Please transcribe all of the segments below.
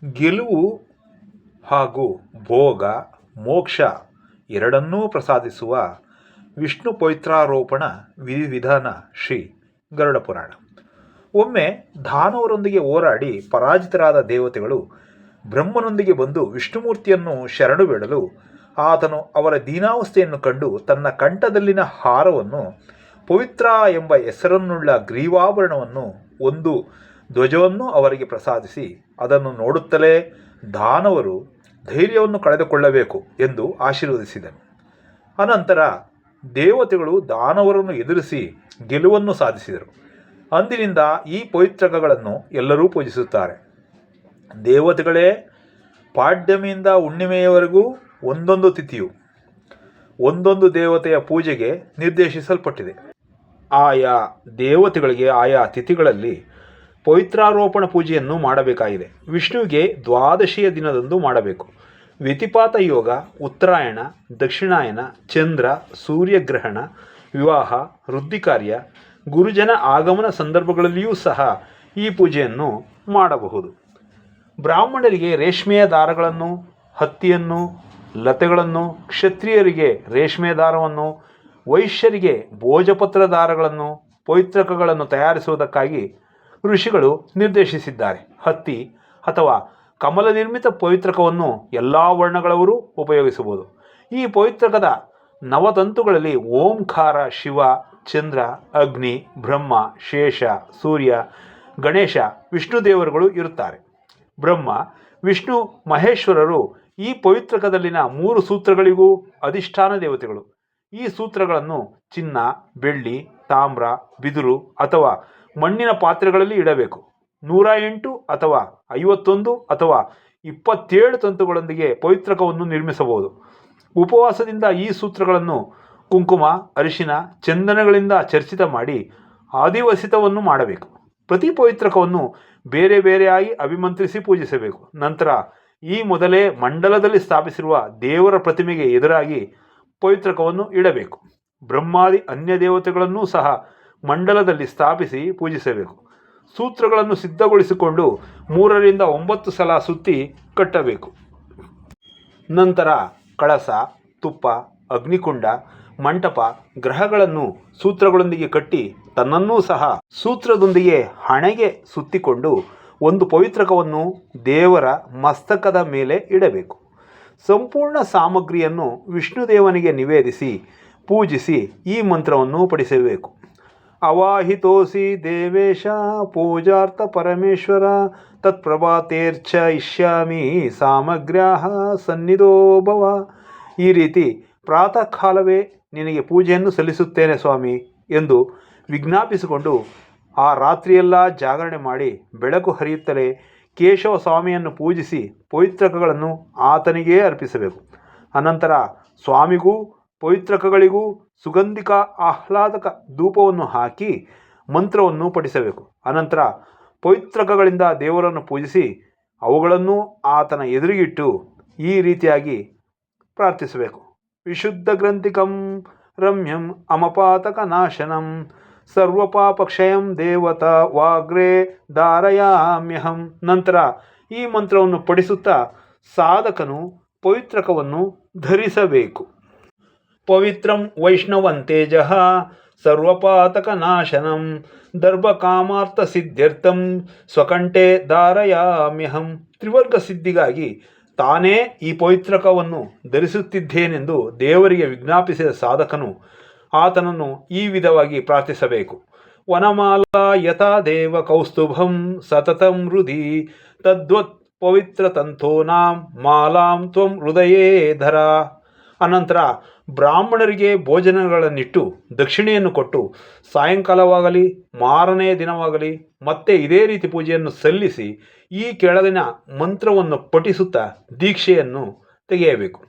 ಗೆಲುವು ಹಾಗೂ ಭೋಗ ಮೋಕ್ಷ ಎರಡನ್ನೂ ಪ್ರಸಾದಿಸುವ ವಿಷ್ಣು ಪವಿತ್ರಾರೋಪಣ ವಿಧಿವಿಧಾನ ಶ್ರೀ ಗರುಡ ಪುರಾಣ. ಒಮ್ಮೆ ದಾನವರೊಂದಿಗೆ ಹೋರಾಡಿ ಪರಾಜಿತರಾದ ದೇವತೆಗಳು ಬ್ರಹ್ಮನೊಂದಿಗೆ ಬಂದು ವಿಷ್ಣುಮೂರ್ತಿಯನ್ನು ಶರಣು ಬೇಡಲು ಆತನು ಅವರ ದೀನಾವಸ್ಥೆಯನ್ನು ಕಂಡು ತನ್ನ ಕಂಠದಲ್ಲಿನ ಹಾರವನ್ನು, ಪವಿತ್ರ ಎಂಬ ಹೆಸರನ್ನುಳ್ಳ ಗ್ರೀವಾಭರಣವನ್ನು, ಒಂದು ಧ್ವಜವನ್ನು ಅವರಿಗೆ ಪ್ರಸಾದಿಸಿ ಅದನ್ನು ನೋಡುತ್ತಲೇ ದಾನವರು ಧೈರ್ಯವನ್ನು ಕಳೆದುಕೊಳ್ಳಬೇಕು ಎಂದು ಆಶೀರ್ವದಿಸಿದನು. ಅನಂತರ ದೇವತೆಗಳು ದಾನವರನ್ನು ಎದುರಿಸಿ ಗೆಲುವನ್ನು ಸಾಧಿಸಿದರು. ಅಂದಿನಿಂದ ಈ ಪವಿತ್ರಕಗಳನ್ನು ಎಲ್ಲರೂ ಪೂಜಿಸುತ್ತಾರೆ. ದೇವತೆಗಳೇ ಪಾಡ್ಯಮಿಯಿಂದ ಹುಣ್ಣಿಮೆಯವರೆಗೂ ಒಂದೊಂದು ತಿಥಿಯು ಒಂದೊಂದು ದೇವತೆಯ ಪೂಜೆಗೆ ನಿರ್ದೇಶಿಸಲ್ಪಟ್ಟಿದೆ. ಆಯಾ ದೇವತೆಗಳಿಗೆ ಆಯಾ ತಿಥಿಗಳಲ್ಲಿ ಪವಿತ್ರಾರೋಪಣ ಪೂಜೆಯನ್ನು ಮಾಡಬೇಕಾಗಿದೆ. ವಿಷ್ಣುವಿಗೆ ದ್ವಾದಶಿಯ ದಿನದಂದು ಮಾಡಬೇಕು. ವ್ಯತಿಪಾತ ಯೋಗ, ಉತ್ತರಾಯಣ, ದಕ್ಷಿಣಾಯನ, ಚಂದ್ರ, ಸೂರ್ಯಗ್ರಹಣ, ವಿವಾಹ, ವೃದ್ಧಿ ಕಾರ್ಯ, ಗುರುಜನ ಆಗಮನ ಸಂದರ್ಭಗಳಲ್ಲಿಯೂ ಸಹ ಈ ಪೂಜೆಯನ್ನು ಮಾಡಬಹುದು. ಬ್ರಾಹ್ಮಣರಿಗೆ ರೇಷ್ಮೆಯ ದಾರಗಳನ್ನು, ಹತ್ತಿಯನ್ನು, ಲತೆಗಳನ್ನು, ಕ್ಷತ್ರಿಯರಿಗೆ ರೇಷ್ಮೆಯ ದಾರವನ್ನು, ವೈಶ್ಯರಿಗೆ ಭೋಜಪತ್ರ ದಾರಗಳನ್ನು, ಪವಿತ್ರಕಗಳನ್ನು ತಯಾರಿಸುವುದಕ್ಕಾಗಿ ಋಷಿಗಳು ನಿರ್ದೇಶಿಸಿದ್ದಾರೆ. ಹತ್ತಿ ಅಥವಾ ಕಮಲ ನಿರ್ಮಿತ ಪವಿತ್ರಕವನ್ನು ಎಲ್ಲ ವರ್ಣಗಳವರು ಉಪಯೋಗಿಸಬಹುದು. ಈ ಪವಿತ್ರಕದ ನವತಂತುಗಳಲ್ಲಿ ಓಂಕಾರ, ಶಿವ, ಚಂದ್ರ, ಅಗ್ನಿ, ಬ್ರಹ್ಮ, ಶೇಷ, ಸೂರ್ಯ, ಗಣೇಶ, ವಿಷ್ಣು ದೇವರುಗಳು ಇರುತ್ತಾರೆ. ಬ್ರಹ್ಮ, ವಿಷ್ಣು, ಮಹೇಶ್ವರರು ಈ ಪವಿತ್ರಕದಲ್ಲಿನ 3 ಸೂತ್ರಗಳಿಗೂ ಅಧಿಷ್ಠಾನ ದೇವತೆಗಳು. ಈ ಸೂತ್ರಗಳನ್ನು ಚಿನ್ನ, ಬೆಳ್ಳಿ, ತಾಮ್ರ, ಬಿದಿರು ಅಥವಾ ಮಣ್ಣಿನ ಪಾತ್ರೆಗಳಲ್ಲಿ ಇಡಬೇಕು. 108 ಅಥವಾ 51 ಅಥವಾ 27 ತಂತುಗಳೊಂದಿಗೆ ಪವಿತ್ರಕವನ್ನು ನಿರ್ಮಿಸಬಹುದು. ಉಪವಾಸದಿಂದ ಈ ಸೂತ್ರಗಳನ್ನು ಕುಂಕುಮ, ಅರಿಶಿನ, ಚಂದನಗಳಿಂದ ಚರ್ಚಿತ ಮಾಡಿ ಆದಿವಸಿತವನ್ನು ಮಾಡಬೇಕು. ಪ್ರತಿ ಪವಿತ್ರಕವನ್ನು ಬೇರೆ ಬೇರೆಯಾಗಿ ಅಭಿಮಂತ್ರಿಸಿ ಪೂಜಿಸಬೇಕು. ನಂತರ ಈ ಮೊದಲೇ ಮಂಡಲದಲ್ಲಿ ಸ್ಥಾಪಿಸಿರುವ ದೇವರ ಪ್ರತಿಮೆಗೆ ಎದುರಾಗಿ ಪವಿತ್ರಕವನ್ನು ಇಡಬೇಕು. ಬ್ರಹ್ಮಾದಿ ಅನ್ಯ ದೇವತೆಗಳನ್ನೂ ಸಹ ಮಂಡಲದಲ್ಲಿ ಸ್ಥಾಪಿಸಿ ಪೂಜಿಸಬೇಕು. ಸೂತ್ರಗಳನ್ನು ಸಿದ್ಧಗೊಳಿಸಿಕೊಂಡು 3ರಿಂದ 9 ಸಲ ಸುತ್ತಿ ಕಟ್ಟಬೇಕು. ನಂತರ ಕಳಸ, ತುಪ್ಪ, ಅಗ್ನಿಕುಂಡ, ಮಂಟಪ, ಗ್ರಹಗಳನ್ನು ಸೂತ್ರಗಳೊಂದಿಗೆ ಕಟ್ಟಿ ತನ್ನನ್ನೂ ಸಹ ಸೂತ್ರದೊಂದಿಗೆ ಹಣೆಗೆ ಸುತ್ತಿಕೊಂಡು ಒಂದು ಪವಿತ್ರಕವನ್ನು ದೇವರ ಮಸ್ತಕದ ಮೇಲೆ ಇಡಬೇಕು. ಸಂಪೂರ್ಣ ಸಾಮಗ್ರಿಯನ್ನು ವಿಷ್ಣುದೇವನಿಗೆ ನಿವೇದಿಸಿ ಪೂಜಿಸಿ ಈ ಮಂತ್ರವನ್ನು ಪಠಿಸಬೇಕು. ಅವಾಹಿತೋಸಿ ದೇವೇಶ ಪೂಜಾರ್ಥ ಪರಮೇಶ್ವರ ತತ್ಪ್ರಭಾತೇರ್ಚ ಇಷ್ಯಾಮಿ ಸಾಮಗ್ರ್ಯಾಹ ಸನ್ನಿಧೋ ಭವ. ಈ ರೀತಿ ಪ್ರಾತಃ ಕಾಲವೇ ನಿನಗೆ ಪೂಜೆಯನ್ನು ಸಲ್ಲಿಸುತ್ತೇನೆ ಸ್ವಾಮಿ ಎಂದು ವಿಜ್ಞಾಪಿಸಿಕೊಂಡು ಆ ರಾತ್ರಿಯೆಲ್ಲ ಜಾಗರಣೆ ಮಾಡಿ ಬೆಳಕು ಹರಿಯುತ್ತಲೇ ಕೇಶವ ಸ್ವಾಮಿಯನ್ನು ಪೂಜಿಸಿ ಪವಿತ್ರಕಗಳನ್ನು ಆತನಿಗೇ ಅರ್ಪಿಸಬೇಕು. ಅನಂತರ ಸ್ವಾಮಿಗೂ ಪವಿತ್ರಕಗಳಿಗೂ ಸುಗಂಧಿಕ ಆಹ್ಲಾದಕ ಧೂಪವನ್ನು ಹಾಕಿ ಮಂತ್ರವನ್ನು ಪಠಿಸಬೇಕು. ಅನಂತರ ಪವಿತ್ರಕಗಳಿಂದ ದೇವರನ್ನು ಪೂಜಿಸಿ ಅವುಗಳನ್ನು ಆತನ ಎದುರಿಗಿಟ್ಟು ಈ ರೀತಿಯಾಗಿ ಪ್ರಾರ್ಥಿಸಬೇಕು. ವಿಶುದ್ಧ ಗ್ರಂಥಿಕಂ ರಮ್ಯಂ ಅಮಪಾತಕ ನಾಶನಂ ಸರ್ವಪಾಪಕ್ಷಯಂ ದೇವತಾ ವಾಗ್ರೇ ಧಾರಯಾಮ್ಯಹಂ. ನಂತರ ಈ ಮಂತ್ರವನ್ನು ಪಠಿಸುತ್ತಾ ಸಾಧಕನು ಪವಿತ್ರಕವನ್ನು ಧರಿಸಬೇಕು. ಪವಿತ್ರಂ ವೈಷ್ಣವಂ ತೇಜಃ ಸರ್ವಪಾತಕ ನಾಶನಂ ದರ್ಭಕಾಮಾರ್ಥ ಸಿದ್ಧ್ಯರ್ಥಂ ಸ್ವಕಂಠೆ ಧಾರಯಾಮ್ಯಹಂ. ತ್ರಿವರ್ಗ ಸಿದ್ಧಿಗಾಗಿ ತಾನೇ ಈ ಪವಿತ್ರಕವನ್ನು ಧರಿಸುತ್ತಿದ್ದೇನೆಂದು ದೇವರಿಗೆ ವಿಜ್ಞಾಪಿಸಿದ ಸಾಧಕನು ಆತನನ್ನು ಈ ವಿಧವಾಗಿ ಪ್ರಾರ್ಥಿಸಬೇಕು. ವನಮಾಲಾ ಯಥಾ ದೇವ ಕೌಸ್ತುಭಂ ಸತತಂ ಹೃದಿ ತದ್ವತ್ ಪವಿತ್ರ ತಂತೋನಾಂ ಮಾಲಾಂ ತ್ವಂ ಹೃದಯೇ ಧರ. ಅನಂತರ ಬ್ರಾಹ್ಮಣರಿಗೆ ಭೋಜನಗಳನ್ನಿಟ್ಟು ದಕ್ಷಿಣೆಯನ್ನು ಕೊಟ್ಟು ಸಾಯಂಕಾಲವಾಗಲಿ ಮಾರನೆಯ ದಿನವಾಗಲಿ ಮತ್ತೆ ಇದೇ ರೀತಿ ಪೂಜೆಯನ್ನು ಸಲ್ಲಿಸಿ ಈ ಕೆಳಗಿನ ಮಂತ್ರವನ್ನು ಪಠಿಸುತ್ತಾ ದೀಕ್ಷೆಯನ್ನು ತೆಗೆಯಬೇಕು.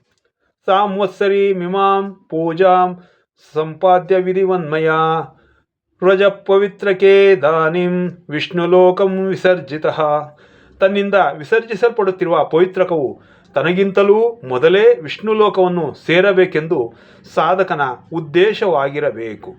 ಸಾಂವತ್ಸರಿ ಮಿಮಾಂ ಪೂಜಾಂ ಸಂಪಾದ್ಯ ವಿಧಿವನ್ಮಯ ವ್ರಜ ಪವಿತ್ರಕೆ ದಾನಿಂ ವಿಷ್ಣುಲೋಕಂ ವಿಸರ್ಜಿತಃ. ತನ್ನಿಂದ ವಿಸರ್ಜಿಸಲ್ಪಡುತ್ತಿರುವ ಪವಿತ್ರಕವು ತನಗಿಂತಲೂ ಮೊದಲೇ ವಿಷ್ಣುಲೋಕವನ್ನು ಸೇರಬೇಕೆಂದು ಸಾಧಕನ ಉದ್ದೇಶವಾಗಿರಬೇಕು.